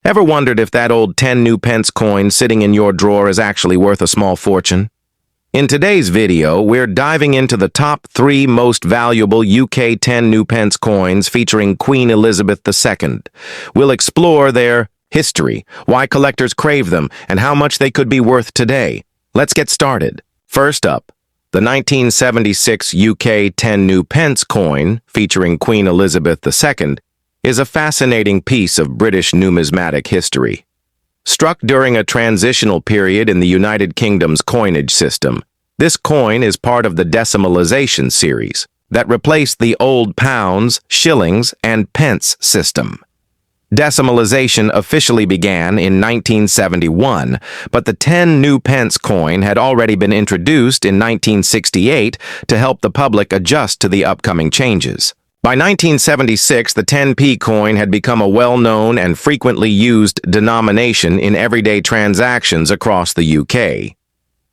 Ever wondered if that old 10 new pence coin sitting in your drawer is actually worth a small fortune? In today's video, we're diving into the top 3 most valuable UK 10 new pence coins featuring Queen Elizabeth II. We'll explore their history, why collectors crave them, and how much they could be worth today. Let's get started. First up, the 1976 UK 10 new pence coin featuring Queen Elizabeth II is a fascinating piece of British numismatic history. Struck during a transitional period in the United Kingdom's coinage system, this coin is part of the decimalisation series that replaced the old pounds, shillings, and pence system. Decimalisation officially began in 1971, but the 10 new pence coin had already been introduced in 1968 to help the public adjust to the upcoming changes. By 1976, the 10p coin had become a well-known and frequently used denomination in everyday transactions across the UK.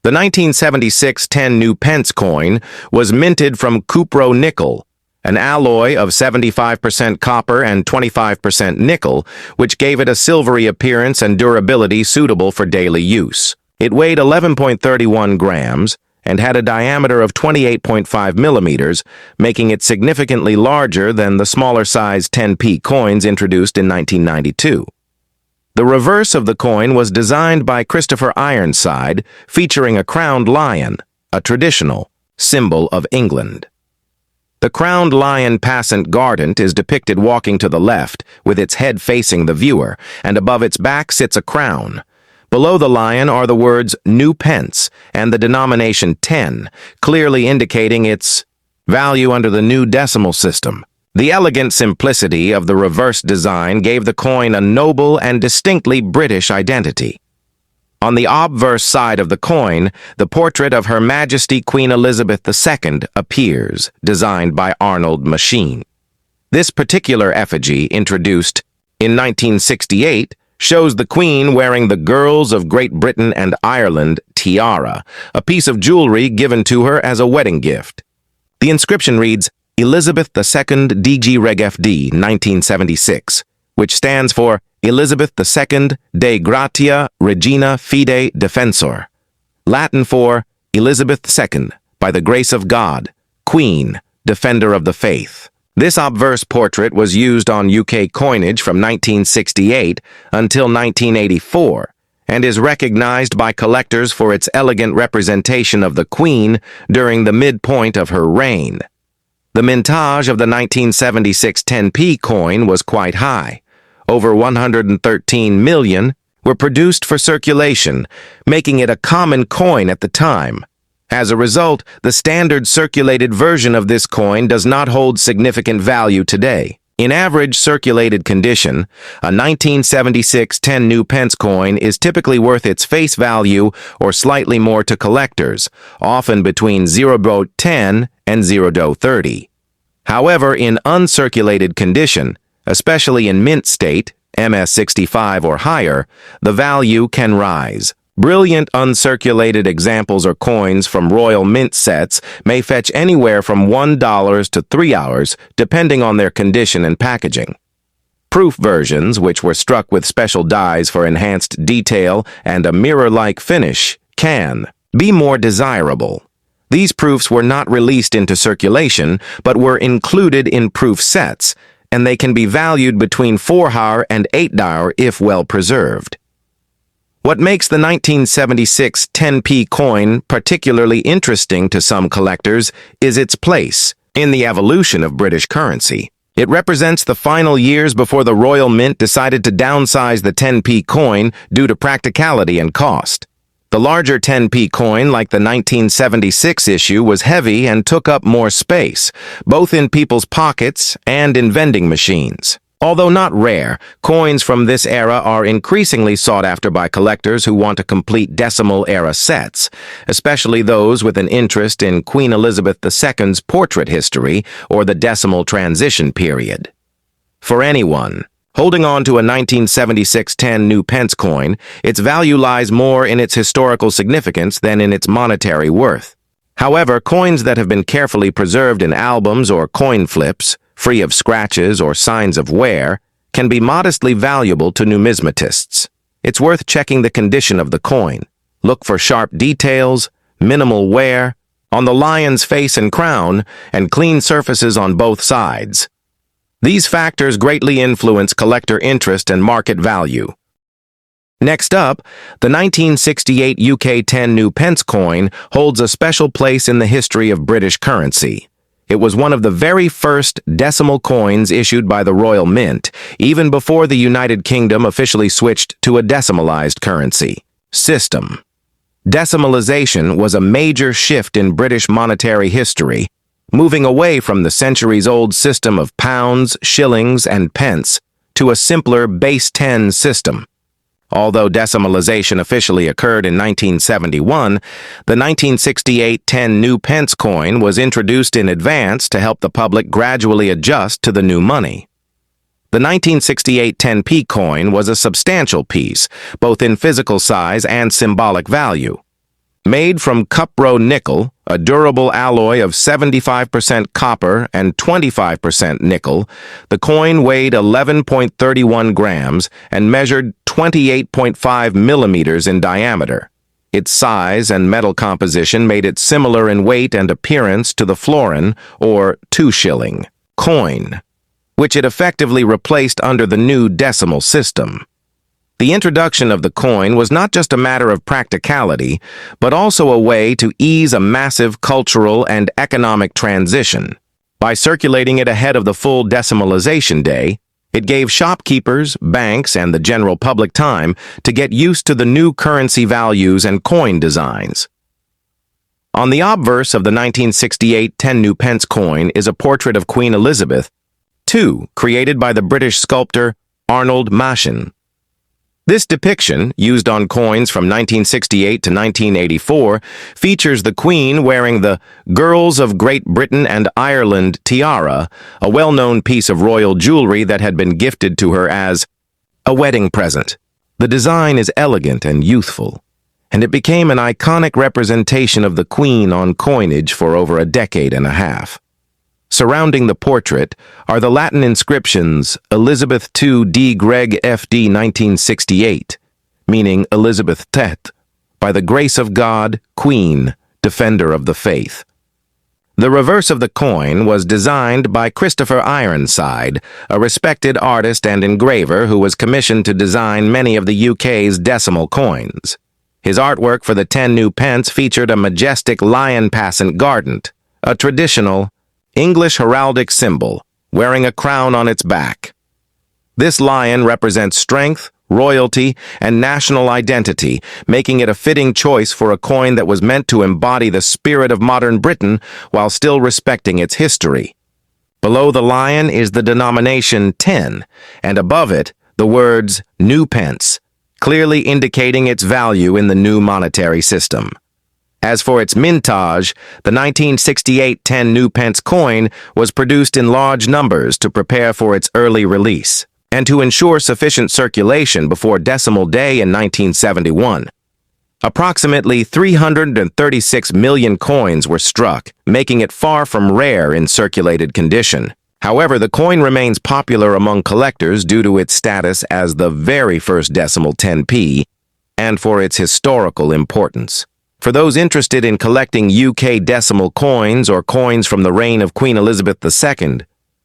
The 1976 10 new pence coin was minted from cupro nickel, an alloy of 75% copper and 25% nickel, which gave it a silvery appearance and durability suitable for daily use. It weighed 11.31 grams, and had a diameter of 28.5 millimeters, making it significantly larger than the smaller-sized 10p coins introduced in 1992. The reverse of the coin was designed by Christopher Ironside, featuring a crowned lion, a traditional symbol of England. The crowned lion passant guardant is depicted walking to the left, with its head facing the viewer, and above its back sits a crown. Below the lion are the words new pence and the denomination 10, clearly indicating its value under the new decimal system. The elegant simplicity of the reverse design gave the coin a noble and distinctly British identity. On the obverse side of the coin, the portrait of Her Majesty Queen Elizabeth II appears, designed by Arnold Machine. This particular effigy, introduced in 1968, shows the Queen wearing the Girls of Great Britain and Ireland tiara, a piece of jewelry given to her as a wedding gift. The inscription reads, Elizabeth II DG Reg FD 1976, which stands for Elizabeth II de Gratia Regina Fide Defensor, Latin for Elizabeth II, by the grace of God, Queen, Defender of the Faith. This obverse portrait was used on UK coinage from 1968 until 1984 and is recognized by collectors for its elegant representation of the Queen during the midpoint of her reign. The mintage of the 1976 10p coin was quite high. Over 113 million were produced for circulation, making it a common coin at the time. As a result, the standard circulated version of this coin does not hold significant value today. In average circulated condition, a 1976 10 new pence coin is typically worth its face value or slightly more to collectors, often between 0.10 and 0.30. However, in uncirculated condition, especially in mint state, MS65 or higher, the value can rise. Brilliant uncirculated examples or coins from royal mint sets may fetch anywhere from $1 to $3, depending on their condition and packaging. Proof versions, which were struck with special dies for enhanced detail and a mirror-like finish, can be more desirable. These proofs were not released into circulation, but were included in proof sets, and they can be valued between $4 and $8 if well preserved. What makes the 1976 10p coin particularly interesting to some collectors is its place in the evolution of British currency. It represents the final years before the Royal Mint decided to downsize the 10p coin due to practicality and cost. The larger 10p coin, like the 1976 issue, was heavy and took up more space, both in people's pockets and in vending machines. Although not rare, coins from this era are increasingly sought after by collectors who want to complete decimal-era sets, especially those with an interest in Queen Elizabeth II's portrait history or the decimal transition period. For anyone holding on to a 1976 10 new pence coin, its value lies more in its historical significance than in its monetary worth. However, coins that have been carefully preserved in albums or coin flips, free of scratches or signs of wear, can be modestly valuable to numismatists. It's worth checking the condition of the coin. Look for sharp details, minimal wear on the lion's face and crown, and clean surfaces on both sides. These factors greatly influence collector interest and market value. Next up, the 1968 UK 10 new pence coin holds a special place in the history of British currency. It was one of the very first decimal coins issued by the Royal Mint, even before the United Kingdom officially switched to a decimalised currency system. Decimalisation was a major shift in British monetary history, moving away from the centuries-old system of pounds, shillings, and pence to a simpler base 10 system. Although decimalisation officially occurred in 1971, the 1968 10 new pence coin was introduced in advance to help the public gradually adjust to the new money. The 1968 10p coin was a substantial piece, both in physical size and symbolic value. Made from cuprow nickel, a durable alloy of 75% copper and 25% nickel, the coin weighed 11.31 grams and measured 28.5 millimeters in diameter. Its size and metal composition made it similar in weight and appearance to the florin, or 2-shilling, coin, which it effectively replaced under the new decimal system. The introduction of the coin was not just a matter of practicality, but also a way to ease a massive cultural and economic transition. By circulating it ahead of the full decimalisation day, it gave shopkeepers, banks, and the general public time to get used to the new currency values and coin designs. On the obverse of the 1968 10 new pence coin is a portrait of Queen Elizabeth II, created by the British sculptor Arnold Machen. This depiction, used on coins from 1968 to 1984, features the Queen wearing the Girls of Great Britain and Ireland tiara, a well-known piece of royal jewelry that had been gifted to her as a wedding present. The design is elegant and youthful, and it became an iconic representation of the Queen on coinage for over a decade and a half. Surrounding the portrait are the Latin inscriptions Elizabeth II D. Greg FD 1968, meaning Elizabeth Tet, by the grace of God, Queen, Defender of the Faith. The reverse of the coin was designed by Christopher Ironside, a respected artist and engraver who was commissioned to design many of the UK's decimal coins. His artwork for the 10 new pence featured a majestic lion passant guardant, a traditional English heraldic symbol, wearing a crown on its back. This lion represents strength, royalty, and national identity, making it a fitting choice for a coin that was meant to embody the spirit of modern Britain while still respecting its history. Below the lion is the denomination 10, and above it, the words new pence, clearly indicating its value in the new monetary system. As for its mintage, the 1968 10 new pence coin was produced in large numbers to prepare for its early release, and to ensure sufficient circulation before Decimal Day in 1971. Approximately 336 million coins were struck, making it far from rare in circulated condition. However, the coin remains popular among collectors due to its status as the very first decimal 10p, and for its historical importance. For those interested in collecting UK decimal coins or coins from the reign of Queen Elizabeth II,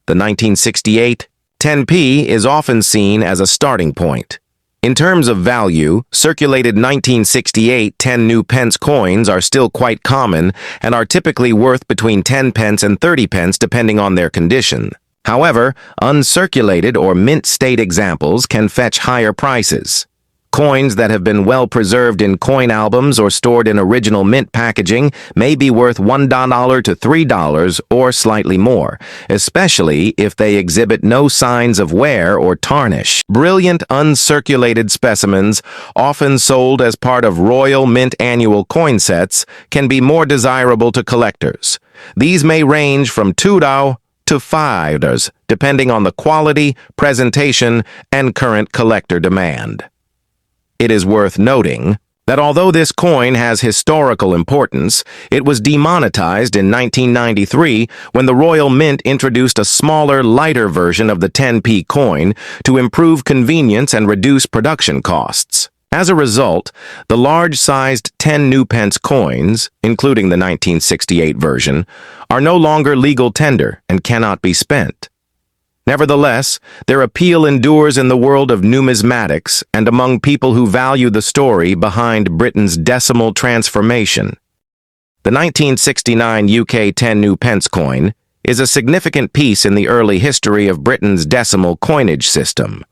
the 1968 10p is often seen as a starting point. In terms of value, circulated 1968 10 new pence coins are still quite common and are typically worth between 10 pence and 30 pence depending on their condition. However, uncirculated or mint state examples can fetch higher prices. Coins that have been well preserved in coin albums or stored in original mint packaging may be worth $1 to $3 or slightly more, especially if they exhibit no signs of wear or tarnish. Brilliant uncirculated specimens, often sold as part of Royal Mint annual coin sets, can be more desirable to collectors. These may range from $2 to $5, depending on the quality, presentation, and current collector demand. It is worth noting that although this coin has historical importance, it was demonetized in 1993 when the Royal Mint introduced a smaller, lighter version of the 10p coin to improve convenience and reduce production costs. As a result, the large-sized 10 new pence coins, including the 1968 version, are no longer legal tender and cannot be spent. Nevertheless, their appeal endures in the world of numismatics and among people who value the story behind Britain's decimal transformation. The 1969 UK 10 new pence coin is a significant piece in the early history of Britain's decimal coinage system.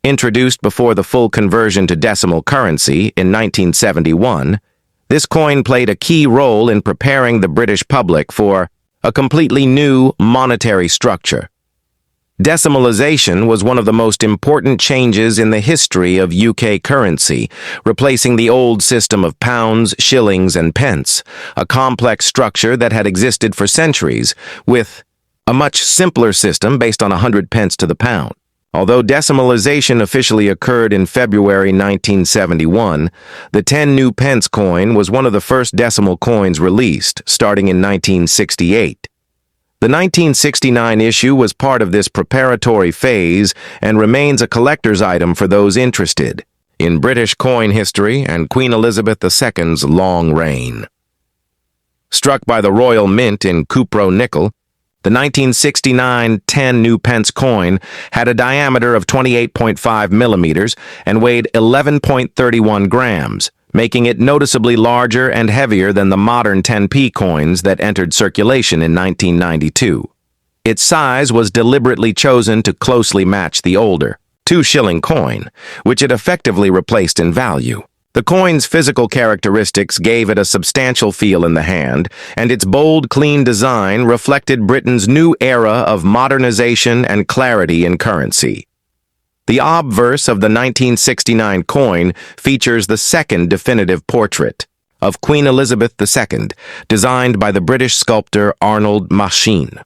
Introduced before the full conversion to decimal currency in 1971, this coin played a key role in preparing the British public for a completely new monetary structure. Decimalisation was one of the most important changes in the history of UK currency, replacing the old system of pounds, shillings, and pence, a complex structure that had existed for centuries, with a much simpler system based on 100 pence to the pound. Although decimalisation officially occurred in February 1971, the 10 new pence coin was one of the first decimal coins released, starting in 1968. The 1969 issue was part of this preparatory phase and remains a collector's item for those interested in British coin history and Queen Elizabeth II's long reign. Struck by the Royal Mint in cupro nickel, the 1969 10 new pence coin had a diameter of 28.5 millimeters and weighed 11.31 grams, making it noticeably larger and heavier than the modern 10p coins that entered circulation in 1992. Its size was deliberately chosen to closely match the older 2-shilling coin, which it effectively replaced in value. The coin's physical characteristics gave it a substantial feel in the hand, and its bold, clean design reflected Britain's new era of modernization and clarity in currency. The obverse of the 1969 coin features the second definitive portrait of Queen Elizabeth II, designed by the British sculptor Arnold Machin.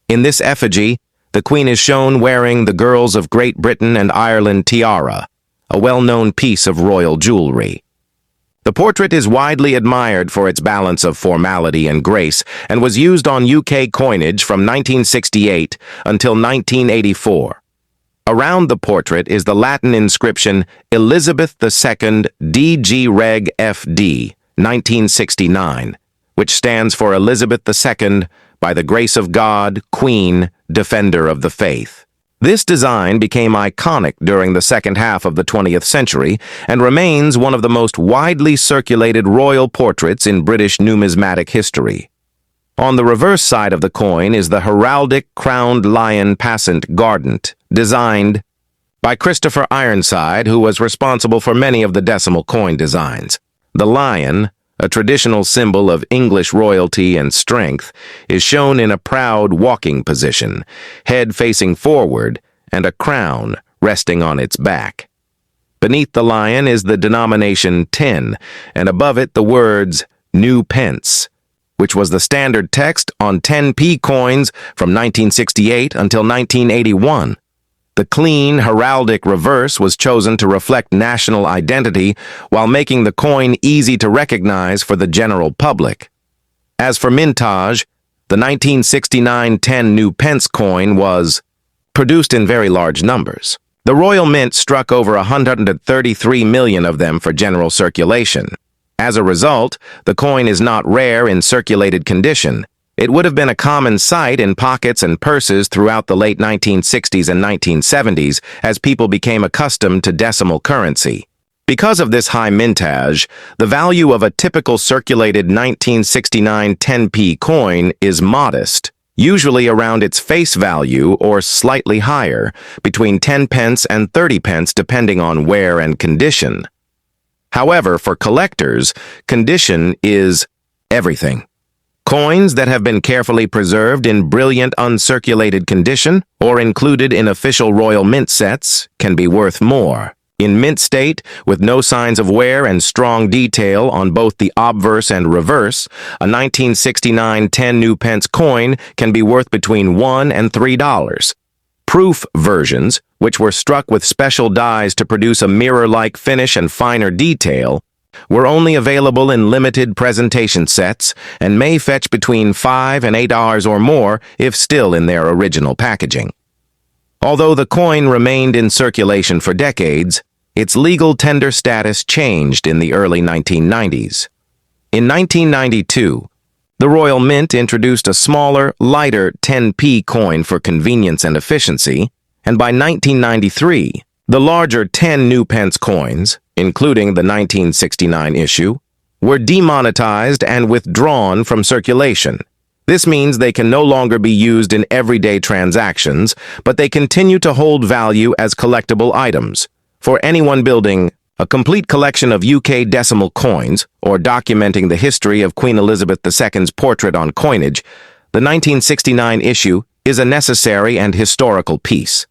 In this effigy, the Queen is shown wearing the Girls of Great Britain and Ireland tiara, a well-known piece of royal jewelry. The portrait is widely admired for its balance of formality and grace and was used on UK coinage from 1968 until 1984. Around the portrait is the Latin inscription Elizabeth II DG Reg FD 1969, which stands for Elizabeth II, by the grace of God, Queen, Defender of the Faith. This design became iconic during the second half of the 20th century and remains one of the most widely circulated royal portraits in British numismatic history. On the reverse side of the coin is the heraldic crowned lion passant guardant, designed by Christopher Ironside, who was responsible for many of the decimal coin designs. The lion, a traditional symbol of English royalty and strength, is shown in a proud walking position, head facing forward, and a crown resting on its back. Beneath the lion is the denomination 10, and above it the words New Pence, which was the standard text on 10p coins from 1968 until 1981. The clean, heraldic reverse was chosen to reflect national identity while making the coin easy to recognize for the general public. As for mintage, the 1969 10 new pence coin was produced in very large numbers. The Royal Mint struck over 133 million of them for general circulation. As a result, the coin is not rare in circulated condition. It would have been a common sight in pockets and purses throughout the late 1960s and 1970s as people became accustomed to decimal currency. Because of this high mintage, the value of a typical circulated 1969 10p coin is modest, usually around its face value or slightly higher, between 10 pence and 30 pence depending on wear and condition. However, for collectors, condition is everything. Coins that have been carefully preserved in brilliant uncirculated condition or included in official royal mint sets can be worth more. In mint state, with no signs of wear and strong detail on both the obverse and reverse, a 1969 10 new pence coin can be worth between $1 and $3. Proof versions, which were struck with special dies to produce a mirror-like finish and finer detail, were only available in limited presentation sets and may fetch between $5 and $8 or more if still in their original packaging. Although the coin remained in circulation for decades, its legal tender status changed in the early 1990s. In 1992, the Royal Mint introduced a smaller, lighter 10p coin for convenience and efficiency, and by 1993, the larger 10 new pence coins, including the 1969 issue, were demonetized and withdrawn from circulation. This means they can no longer be used in everyday transactions, but they continue to hold value as collectible items. For anyone building a complete collection of UK decimal coins or documenting the history of Queen Elizabeth II's portrait on coinage, the 1969 issue is a necessary and historical piece.